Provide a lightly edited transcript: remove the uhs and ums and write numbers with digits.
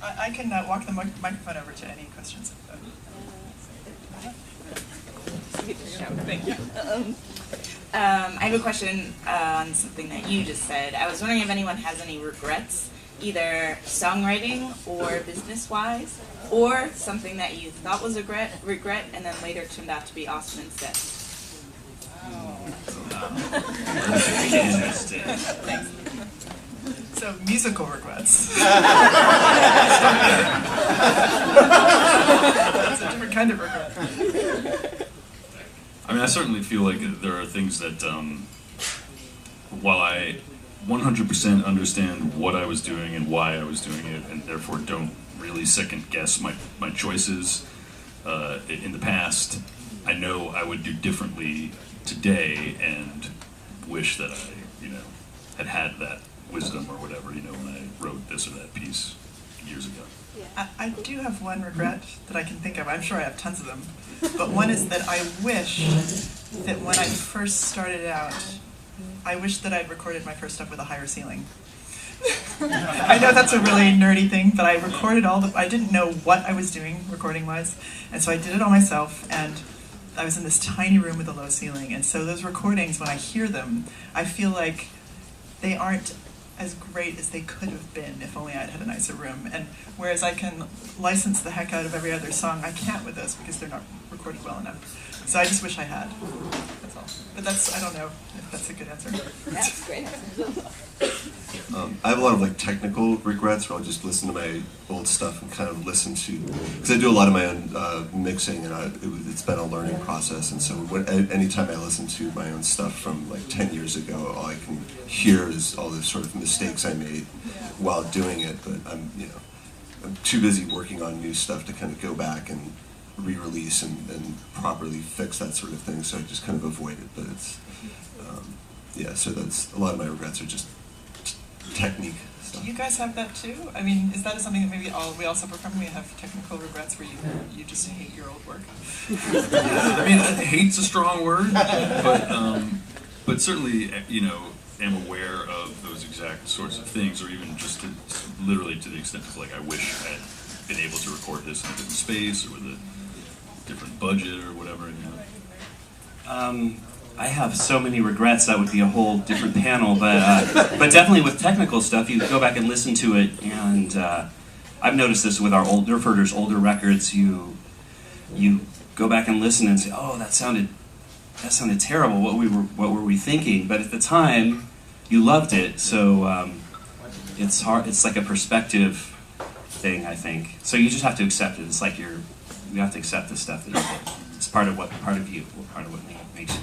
I can walk the microphone over to any questions. Thank you. I have a question on something that you just said. I was wondering if anyone has any regrets, either songwriting or business-wise, or something that you thought was a regret and then later turned out to be awesome instead. Interesting. Thanks. So, musical regrets. That's a different kind of regret. I mean, I certainly feel like there are things that, while I 100% understand what I was doing and why I was doing it, and therefore don't really second guess my choices in the past, I know I would do differently today and wish that I, had that wisdom or whatever, when I wrote this or that piece years ago. I do have one regret that I can think of. I'm sure I have tons of them. But one is that I wish that when I first started out, I wish that I'd recorded my first stuff with a higher ceiling. I know that's a really nerdy thing, but I recorded I didn't know what I was doing recording-wise, and so I did it all myself, and I was in this tiny room with a low ceiling, and so those recordings, when I hear them, I feel like they aren't as great as they could have been if only I'd had a nicer room. And whereas I can license the heck out of every other song, I can't with this because they're not recorded well enough. So I just wish I had. That's all. But I don't know if that's a good answer. That's great. I have a lot of technical regrets where I'll just listen to my old stuff and kind of listen to, because I do a lot of my own mixing, and it's been a learning process, and so anytime I listen to my own stuff from 10 years ago, all I can hear is all the sort of mistakes I made while doing it, but I'm too busy working on new stuff to kind of go back and re-release and properly fix that sort of thing, so I just kind of avoid it, but it's, so that's, a lot of my regrets are just technique stuff. Do you guys have that too? I mean, is that something that maybe we all suffer from? We have technical regrets where you just hate your old work? I mean, hate's a strong word, but certainly, am aware of those exact sorts of things, or even just literally to the extent of I wish I had been able to record this in a different space or with a different budget or whatever. I have so many regrets, that would be a whole different panel, but definitely with technical stuff, you go back and listen to it, and I've noticed this with our older records, you go back and listen and say, oh, that sounded terrible, what were we thinking? But at the time, you loved it, so it's hard, it's like a perspective thing, I think. So you just have to accept it. It's like you have to accept the stuff that you did. It's part of you, part of what makes you.